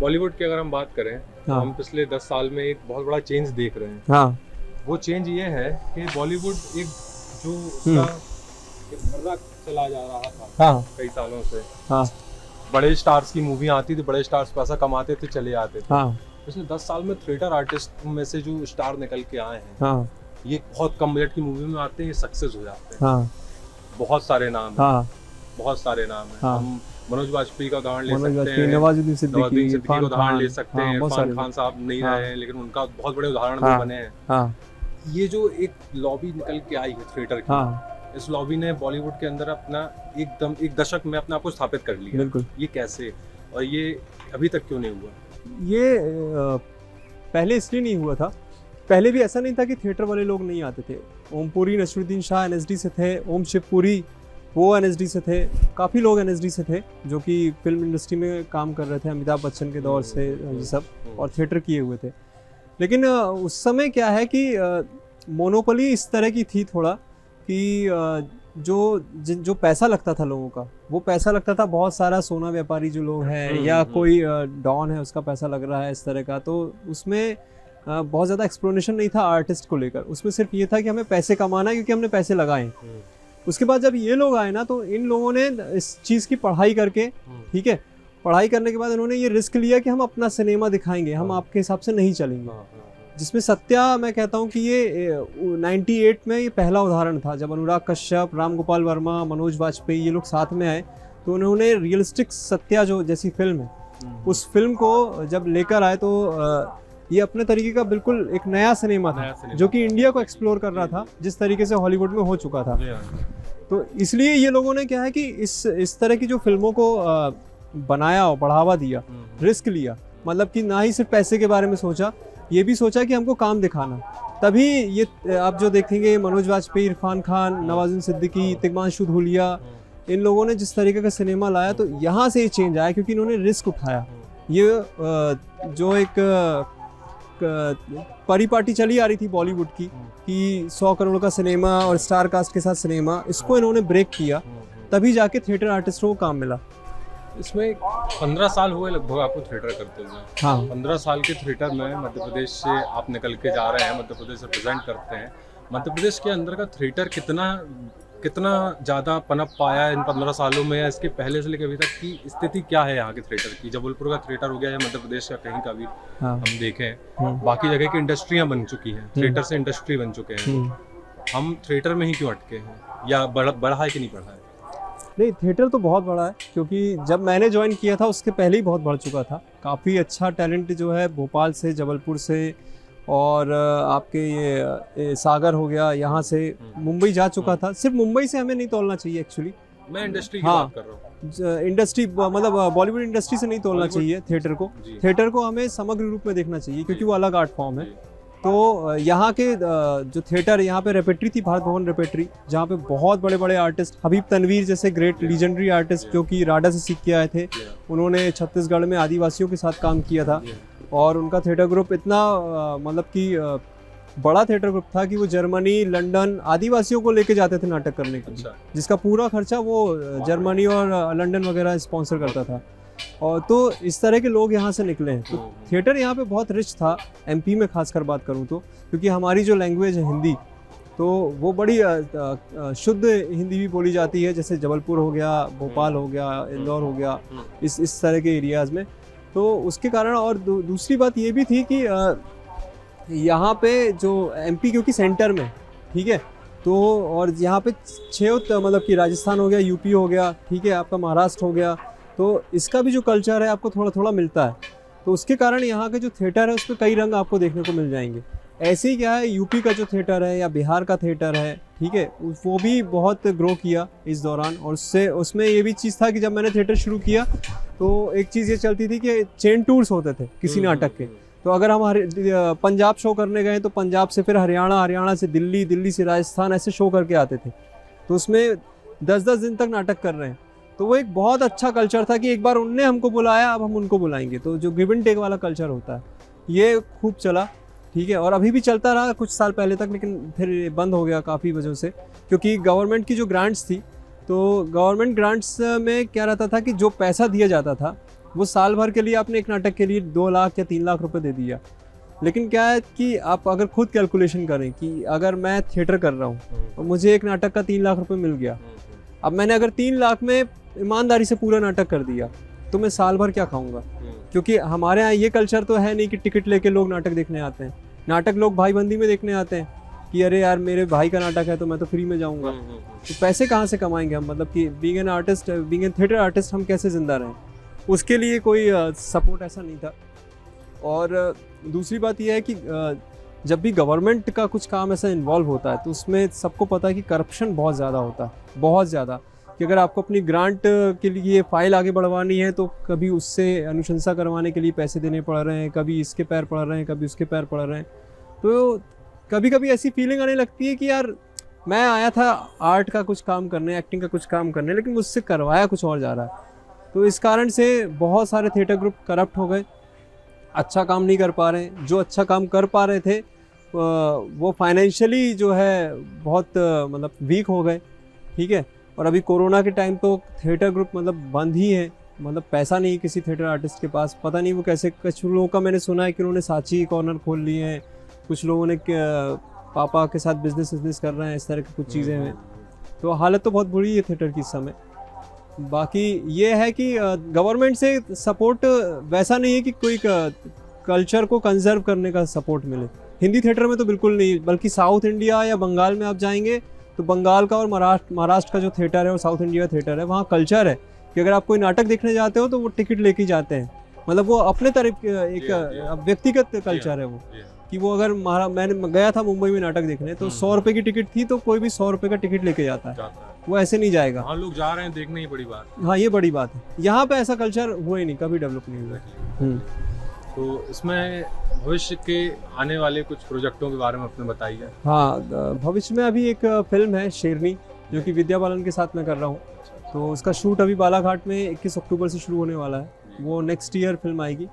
बॉलीवुड की अगर हम बात करें तो हाँ। हम पिछले 10 साल में एक बहुत बड़ा चेंज देख रहे हैं। हाँ। वो चेंज ये है कि बॉलीवुड एक जो उसका एक भर्रा चला जा रहा था हाँ। कई सालों से। हाँ। बड़े स्टार्स की मूवी आती थी, बड़े स्टार्स पैसा कमाते थे, चले आते थे। हाँ। पिछले 10 साल में थिएटर आर्टिस्ट में से जो स्टार निकल के आए हैं, हाँ। ये बहुत कम बजट की मूवी में आते हैं, ये सक्सेस हो जाते हैं। हाँ। बहुत सारे नाम हैं। हाँ। बहुत सारे नाम हैं। हाँ। हम मनोज वाजपेयी का उदाहरण ले मनोज सकते वाजपेयी, हैं, नवाजुद्दीन सिद्दीकी, सिद्दीकी का उदाहरण ले सकते हैं। बहुत इरफान सारे खान साहब नहीं हाँ। रहे हैं, लेकिन उनका बहुत बड़े उदाहरण हाँ। भी बने हैं। हाँ। ये जो एक लॉबी निकल के आई है थिएटर की, हाँ। इस लॉबी ने बॉलीवुड के अंदर अपना एक दशक में अपने आप को स्थापित कर लिया। बिल्कुल। ये कैसे और ये अभी तक क्यों नहीं हुआ? ये पहले इसलिए नहीं हुआ था, पहले भी ऐसा नहीं था कि थिएटर वाले लोग नहीं आते थे। ओमपुरी नसरुद्दीन शाह एनएसडी से थे, ओम शिवपुरी वो एनएसडी से थे, काफ़ी लोग एनएसडी से थे जो कि फिल्म इंडस्ट्री में काम कर रहे थे, अमिताभ बच्चन के दौर से ये सब, और थिएटर किए हुए थे। लेकिन उस समय क्या है कि मोनोपोली इस तरह की थी थोड़ा कि जो पैसा लगता था लोगों का, वो पैसा लगता था बहुत सारा सोना व्यापारी जो लोग हैं या कोई डॉन है उसका पैसा लग रहा है इस तरह का। तो उसमें बहुत ज़्यादा एक्सप्लोनेशन नहीं था आर्टिस्ट को लेकर, उसमें सिर्फ ये था कि हमें पैसे कमाना है क्योंकि हमने पैसे लगाए। उसके बाद जब ये लोग आए ना, तो इन लोगों ने इस चीज़ की पढ़ाई करके, ठीक है, पढ़ाई करने के बाद इन्होंने ये रिस्क लिया कि हम अपना सिनेमा दिखाएंगे, हम आपके हिसाब से नहीं चलेंगे। जिसमें सत्या, मैं कहता हूँ कि ये 98 में ये पहला उदाहरण था, जब अनुराग कश्यप, राम गोपाल वर्मा, मनोज वाजपेयी ये लोग साथ में आए, तो उन्होंने रियलिस्टिक सत्या जो जैसी फिल्म है, उस फिल्म को जब लेकर आए तो ये अपने तरीके का बिल्कुल एक नया सिनेमा था जो कि इंडिया को एक्सप्लोर कर रहा था, जिस तरीके से हॉलीवुड में हो चुका था। तो इसलिए ये लोगों ने क्या है कि इस तरह की जो फिल्मों को बनाया और बढ़ावा दिया, रिस्क लिया, मतलब कि ना ही सिर्फ पैसे के बारे में सोचा, ये भी सोचा कि हमको काम दिखाना। तभी ये आप जो देखेंगे मनोज वाजपेयी, इरफान खान, नवाजुद्दीन सिद्दीकी, तिग्मांशु धूलिया, इन लोगों ने जिस तरीके का सिनेमा लाया, तो यहाँ से ये चेंज आया क्योंकि इन्होंने रिस्क उठाया। ये जो एक परिपाटी चली आ रही थी बॉलीवुड की कि 100 करोड़ का सिनेमा और स्टार कास्ट के साथ सिनेमा, इसको इन्होंने ब्रेक किया, तभी जाके थिएटर आर्टिस्टों को काम मिला। इसमें 15 साल हुए लगभग आपको थिएटर करते हुए। हाँ। 15 साल के थिएटर में मध्य प्रदेश से आप निकल के जा रहे हैं, मध्य प्रदेश रिप्रेजेंट करते हैं। मध्य प्रदेश के अंदर का थिएटर कितना ज़्यादा पनप पाया इन 15 सालों में, या इसके पहले से लेकर अभी तक की स्थिति क्या है यहाँ के थिएटर की? जबलपुर का थिएटर हो गया या मध्य प्रदेश का कहीं का भी हम देखें, बाकी जगह की इंडस्ट्रियाँ बन चुकी हैं, थिएटर से इंडस्ट्री बन चुके हैं। हम थिएटर में ही क्यों अटके हैं, या बढ़ा है कि नहीं बढ़ा है? नहीं, थिएटर तो बहुत बड़ा है, क्योंकि जब मैंने ज्वाइन किया था उसके पहले ही बहुत बढ़ चुका था। काफ़ी अच्छा टैलेंट जो है भोपाल से, जबलपुर से, और आपके ये सागर हो गया, यहाँ से मुंबई जा चुका था। सिर्फ मुंबई से हमें नहीं तोलना चाहिए एक्चुअली, मैं इंडस्ट्री की बात कर रहा हूँ। इंडस्ट्री मतलब बॉलीवुड इंडस्ट्री से नहीं तोलना चाहिए थिएटर को। थिएटर को हमें समग्र रूप में देखना चाहिए क्योंकि वो अलग आर्ट फॉर्म है। तो यहाँ के जो थिएटर, यहाँ पे रेपेट्री थी, भारत भवन रेपेट्री, जहाँ पे बहुत बड़े बड़े आर्टिस्ट, हबीब तनवीर जैसे ग्रेट लीजेंडरी आर्टिस्ट जो कि राडा से सीख के आए थे, उन्होंने छत्तीसगढ़ में आदिवासियों के साथ काम किया था, और उनका थिएटर ग्रुप इतना मतलब कि बड़ा थिएटर ग्रुप था कि वो जर्मनी, लंदन, आदिवासियों को लेके जाते थे नाटक करने के लिए, जिसका पूरा खर्चा वो जर्मनी और लंदन वगैरह स्पॉन्सर करता था। और तो इस तरह के लोग यहाँ से निकले हैं। तो थिएटर यहाँ पे बहुत रिच था, एमपी में खासकर बात करूँ तो, क्योंकि हमारी जो लैंग्वेज है हिंदी, तो वो बड़ी शुद्ध हिंदी भी बोली जाती है, जैसे जबलपुर हो गया, भोपाल हो गया, इंदौर हो गया, इस तरह के एरियाज़ में। तो उसके कारण, और दूसरी बात ये भी थी कि यहाँ पे जो एमपी क्योंकि सेंटर में, ठीक है, तो और यहाँ पे 6 मतलब कि राजस्थान हो गया, यूपी हो गया, ठीक है, आपका महाराष्ट्र हो गया, तो इसका भी जो कल्चर है आपको थोड़ा थोड़ा मिलता है। तो उसके कारण यहाँ के जो थिएटर है उस पर कई रंग आपको देखने को मिल जाएंगे। ऐसे ही क्या है, यूपी का जो थिएटर है या बिहार का थिएटर है, ठीक है, वो भी बहुत ग्रो किया इस दौरान। और उसमें ये भी चीज़ था कि जब मैंने थिएटर शुरू किया तो एक चीज़ ये चलती थी कि चेन टूर्स होते थे किसी नाटक के। तो अगर हम पंजाब शो करने गए तो पंजाब से फिर हरियाणा, हरियाणा से दिल्ली, दिल्ली से राजस्थान, ऐसे शो करके आते थे। तो उसमें 10-10 दिन तक नाटक कर रहे हैं। तो वो एक बहुत अच्छा कल्चर था कि एक बार उनने हमको बुलाया, अब हम उनको बुलाएंगे। तो जो गिव एंड टेक वाला कल्चर होता है ये खूब चला, ठीक है। और अभी भी चलता रहा कुछ साल पहले तक, लेकिन फिर ये बंद हो गया काफ़ी वजह से, क्योंकि गवर्नमेंट की जो ग्रांट्स थी, तो गवर्नमेंट ग्रांट्स में क्या रहता था कि जो पैसा दिया जाता था वो साल भर के लिए आपने एक नाटक के लिए 2 लाख या 3 लाख रुपए दे दिया। लेकिन क्या है कि आप अगर खुद कैलकुलेशन करें कि अगर मैं थिएटर कर रहा हूँ और मुझे एक नाटक का 3 लाख रुपए मिल गया, अब मैंने अगर 3 लाख में ईमानदारी से पूरा नाटक कर दिया तो मैं साल भर क्या खाऊंगा। क्योंकि हमारे यहाँ ये कल्चर तो है नहीं कि टिकट लेके लोग नाटक देखने आते हैं। नाटक लोग भाईबंदी में देखने आते हैं कि अरे यार मेरे भाई का नाटक है तो मैं तो फ्री में जाऊंगा। तो पैसे कहाँ से कमाएंगे हम, मतलब कि being an artist, being an theatre artist हम कैसे जिंदा रहें, उसके लिए कोई सपोर्ट ऐसा नहीं था। और दूसरी बात यह है कि जब भी गवर्नमेंट का कुछ काम ऐसा इन्वॉल्व होता है तो उसमें सबको पता है कि करप्शन बहुत ज़्यादा होता है, बहुत ज़्यादा। कि अगर आपको अपनी ग्रांट के लिए फाइल आगे बढ़वानी है तो कभी उससे अनुशंसा करवाने के लिए पैसे देने पड़ रहे हैं, कभी इसके पैर पड़ रहे हैं, कभी उसके पैर पड़ रहे हैं। तो कभी कभी ऐसी फीलिंग आने लगती है कि यार मैं आया था आर्ट का कुछ काम करने, एक्टिंग का कुछ काम करने, लेकिन मुझसे करवाया कुछ और जा रहा है। तो इस कारण से बहुत सारे थिएटर ग्रुप करप्ट हो गए, अच्छा काम नहीं कर पा रहे हैं। जो अच्छा काम कर पा रहे थे वो फाइनेंशियली जो है बहुत मतलब वीक हो गए, ठीक है। और अभी कोरोना के टाइम तो थिएटर ग्रुप मतलब बंद ही है, मतलब पैसा नहीं किसी थिएटर आर्टिस्ट के पास। पता नहीं वो कैसे, कुछ लोगों का मैंने सुना है कि उन्होंने सांची कॉर्नर खोल लिए हैं, कुछ लोगों ने पापा के साथ बिजनेस कर रहे हैं, इस तरह की कुछ चीज़ें हैं। तो हालत तो बहुत बुरी है थिएटर की इस समय। बाकी ये है कि गवर्नमेंट से सपोर्ट वैसा नहीं है कि कोई कल्चर को कंजर्व करने का सपोर्ट मिले। हिंदी थिएटर में तो बिल्कुल नहीं, बल्कि साउथ इंडिया या बंगाल में आप जाएंगे तो बंगाल का और महाराष्ट्र का जो थिएटर है और साउथ इंडिया का थिएटर है, वहाँ कल्चर है कि अगर आप कोई नाटक देखने जाते हो तो वो टिकट लेके जाते हैं। मतलब वो अपने तरफ एक व्यक्तिगत कल्चर है वो, कि वो अगर मैंने गया था मुंबई में नाटक देखने तो 100 रुपये की टिकट थी तो कोई भी 100 रुपये का टिकट लेके जाता है, वो ऐसे नहीं जाएगा। हाँ, लोग जा रहे हैं देखने, ही बड़ी बात। हाँ, ये बड़ी बात है। यहाँ पे ऐसा कल्चर हुआ ही नहीं, कभी डेवलप नहीं हुआ। तो इसमें भविष्य के आने वाले कुछ प्रोजेक्टों के बारे में अपने बताइए। हाँ, भविष्य में अभी एक फिल्म है शेरनी, जो कि विद्या बालन के साथ मैं कर रहा हूँ। तो उसका शूट अभी बालाघाट में 21 अक्टूबर से शुरू होने वाला है, वो नेक्स्ट ईयर फिल्म आएगी।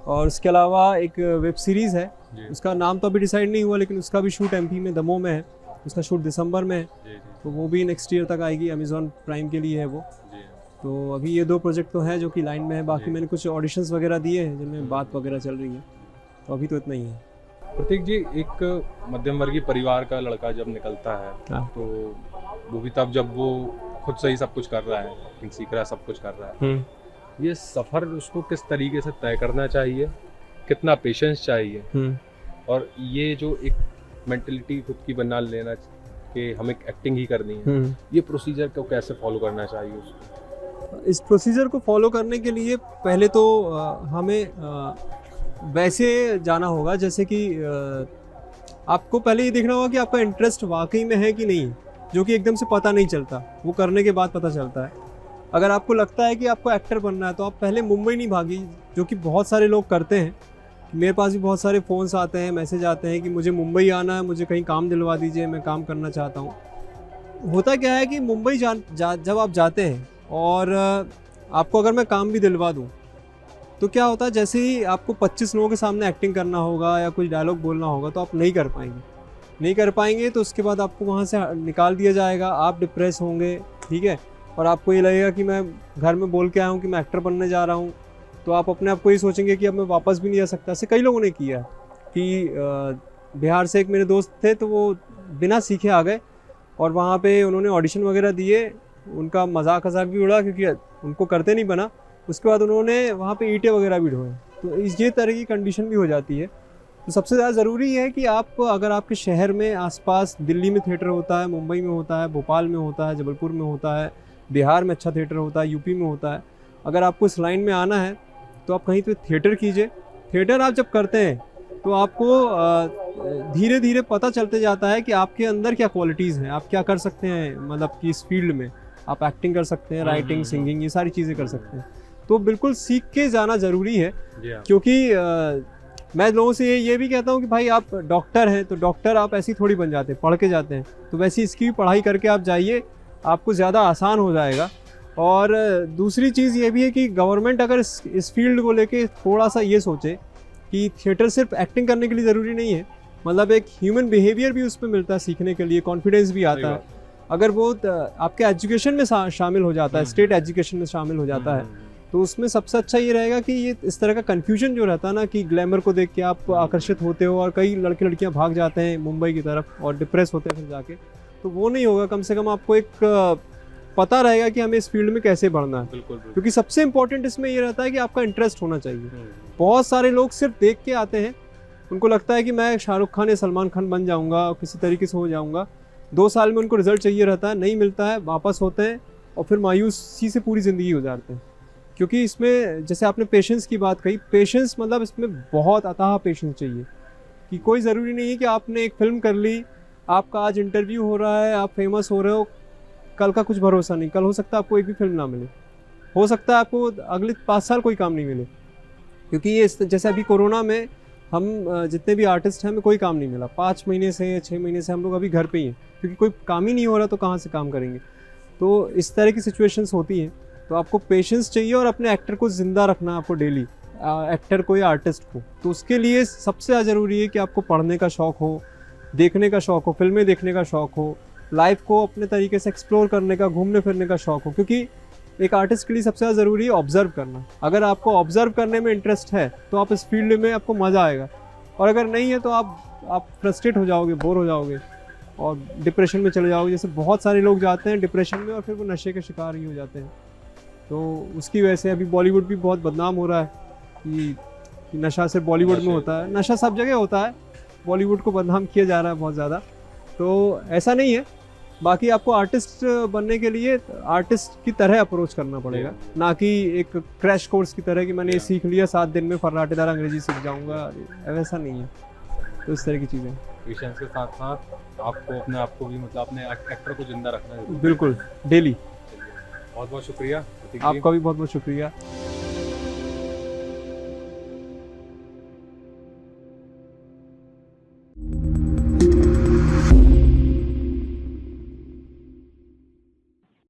और उसके अलावा एक वेब सीरीज़ है, उसका नाम तो अभी डिसाइड नहीं हुआ, लेकिन उसका भी शूट एमपी में दमोह में है, उसका शूट दिसंबर में है। तो वो भी नेक्स्ट ईयर तक आएगी, अमेजॉन प्राइम के लिए है वो। तो अभी ये 2 प्रोजेक्ट तो हैं जो कि लाइन में है। बाकी मैंने कुछ ऑडिशंस वगैरह दिए हैं जिनमें बात वगैरह चल रही है, तो अभी तो इतना ही है। प्रतीक जी, एक मध्यम वर्गीय परिवार का लड़का जब निकलता है तो वो भी तब जब वो खुद से ही सब कुछ कर रहा है, एक्टिंग सीख रहा है, सब कुछ कर रहा है, ये सफ़र उसको किस तरीके से तय करना चाहिए, कितना पेशेंस चाहिए, और ये जो एक मेंटलिटी खुद की बना लेना कि हमें एक्टिंग ही करनी है, ये प्रोसीजर को कैसे फॉलो करना चाहिए उसको? इस प्रोसीजर को फॉलो करने के लिए पहले तो हमें वैसे जाना होगा जैसे कि आपको पहले ये देखना होगा कि आपका इंटरेस्ट वाकई में है कि नहीं, जो कि एकदम से पता नहीं चलता, वो करने के बाद पता चलता है। अगर आपको लगता है कि आपको एक्टर बनना है तो आप पहले मुंबई नहीं भागी, जो कि बहुत सारे लोग करते हैं। मेरे पास भी बहुत सारे फ़ोन्स आते हैं, मैसेज आते हैं कि मुझे मुंबई आना है, मुझे कहीं काम दिलवा दीजिए, मैं काम करना चाहता हूँ। होता क्या है कि मुंबई जब आप जाते हैं और आपको अगर मैं काम भी दिलवा दूँ तो क्या होता है, जैसे ही आपको 25 लोगों के सामने एक्टिंग करना होगा या कुछ डायलॉग बोलना होगा तो आप नहीं कर पाएंगे। तो उसके बाद आपको वहाँ से निकाल दिया जाएगा, आप डिप्रेस होंगे, ठीक है। और आपको ये लगेगा कि मैं घर में बोल के आया हूँ कि मैं एक्टर बनने जा रहा हूँ, तो आप अपने आप को ये सोचेंगे कि अब मैं वापस भी नहीं आ सकता। ऐसे कई लोगों ने किया कि बिहार से एक मेरे दोस्त थे, तो वो बिना सीखे आ गए और वहाँ पे उन्होंने ऑडिशन वगैरह दिए, उनका मजाक भी उड़ा क्योंकि उनको करते नहीं बना। उसके बाद उन्होंने वहाँ पे ईंटें वगैरह भी ढोए, तो ये तरह की कंडीशन भी हो जाती है। तो सबसे ज़्यादा ज़रूरी है कि आप अगर आपके शहर में आसपास, दिल्ली में थिएटर होता है, मुंबई में होता है, भोपाल में होता है, जबलपुर में होता है, बिहार में अच्छा थिएटर होता है, यूपी में होता है, अगर आपको इस लाइन में आना है तो आप कहीं पे थिएटर कीजिए। थिएटर आप जब करते हैं तो आपको धीरे धीरे पता चलते जाता है कि आपके अंदर क्या क्वालिटीज़ हैं, आप क्या कर सकते हैं, मतलब कि इस फील्ड में आप एक्टिंग कर सकते हैं, राइटिंग, सिंगिंग, ये सारी चीज़ें कर सकते हैं। तो बिल्कुल सीख के जाना ज़रूरी है, क्योंकि मैं लोगों से ये भी कहता हूँ कि भाई आप डॉक्टर हैं तो डॉक्टर आप ऐसी थोड़ी बन जाते हैं, पढ़ के जाते हैं। तो वैसी इसकी भी पढ़ाई करके आप जाइए, आपको ज़्यादा आसान हो जाएगा और दूसरी चीज़ ये भी है कि गवर्नमेंट अगर इस फील्ड को लेके थोड़ा सा ये सोचे कि थिएटर सिर्फ एक्टिंग करने के लिए ज़रूरी नहीं है, मतलब एक ह्यूमन बिहेवियर भी उसमें मिलता है सीखने के लिए, कॉन्फिडेंस भी आता है। अगर वो आपके एजुकेशन में शामिल हो जाता है, स्टेट एजुकेशन में शामिल हो जाता है, तो उसमें सबसे अच्छा ये रहेगा कि ये इस तरह का कन्फ्यूजन जो रहता है ना कि ग्लैमर को देख के आप आकर्षित होते हो और कई लड़के लड़कियां भाग जाते हैं मुंबई की तरफ और डिप्रेस होते हैं फिर जाके, तो वो नहीं होगा। कम से कम आपको एक पता रहेगा कि हमें इस फील्ड में कैसे बढ़ना है। बिल्कुल। क्योंकि सबसे इंपॉर्टेंट इसमें ये रहता है कि आपका इंटरेस्ट होना चाहिए। बहुत सारे लोग सिर्फ देख के आते हैं, उनको लगता है कि मैं शाहरुख खान या सलमान खान बन जाऊंगा, किसी तरीके से हो जाऊंगा। 2 साल में उनको रिजल्ट चाहिए रहता है, नहीं मिलता है, वापस होते हैं और फिर मायूसी से पूरी ज़िंदगी गुजारते हैं। क्योंकि इसमें जैसे आपने पेशेंस की बात कही, पेशेंस मतलब इसमें बहुत अथाह पेशेंस चाहिए कि कोई ज़रूरी नहीं है कि आपने एक फ़िल्म कर ली, आपका आज इंटरव्यू हो रहा है, आप फेमस हो रहे हो, कल का कुछ भरोसा नहीं, कल हो सकता है आपको एक भी फिल्म ना मिले, हो सकता है आपको अगले 5 साल कोई काम नहीं मिले। क्योंकि ये जैसे अभी कोरोना में हम जितने भी आर्टिस्ट हैं हमें कोई काम नहीं मिला, 5 महीने से 6 महीने से हम लोग अभी घर पे ही हैं, क्योंकि कोई काम ही नहीं हो रहा तो कहाँ से काम करेंगे। तो इस तरह की सिचुएशंस होती हैं, तो आपको पेशेंस चाहिए और अपने एक्टर को ज़िंदा रखना आपको डेली, एक्टर को या आर्टिस्ट को। तो उसके लिए सबसे ज़्यादा ज़रूरी है कि आपको पढ़ने का शौक़ हो, देखने का शौक़ हो, फिल्में देखने का शौक़ हो, लाइफ को अपने तरीके से एक्सप्लोर करने का, घूमने फिरने का शौक़ हो। क्योंकि एक आर्टिस्ट के लिए सबसे ज़्यादा ज़रूरी है ऑब्जर्व करना। अगर आपको ऑब्जर्व करने में इंटरेस्ट है तो आप इस फील्ड में आपको मज़ा आएगा, और अगर नहीं है तो आप फ्रस्ट्रेट हो जाओगे, बोर हो जाओगे और डिप्रेशन में चले जाओगे। जैसे बहुत सारे लोग जाते हैं डिप्रेशन में और फिर वो नशे के शिकार ही हो जाते हैं। तो उसकी वजह से अभी बॉलीवुड भी बहुत बदनाम हो रहा है कि नशा सिर्फ बॉलीवुड में होता है, नशा सब जगह होता है, बॉलीवुड को बदनाम किया जा रहा है बहुत ज़्यादा। तो ऐसा नहीं है। बाकी आपको आर्टिस्ट बनने के लिए आर्टिस्ट की तरह अप्रोच करना पड़ेगा, ना कि एक क्रैश कोर्स की तरह कि मैंने ये सीख लिया 7 दिन में फर्राटेदार अंग्रेजी सीख जाऊंगा, वैसा नहीं है। तो इस तरह की चीज़ें पेशेंस के साथ साथ आपको अपने आप को भी, मतलब अपने एक्टर को जिंदा रखना है। बिल्कुल डेली। बहुत बहुत शुक्रिया। आपका भी बहुत बहुत शुक्रिया।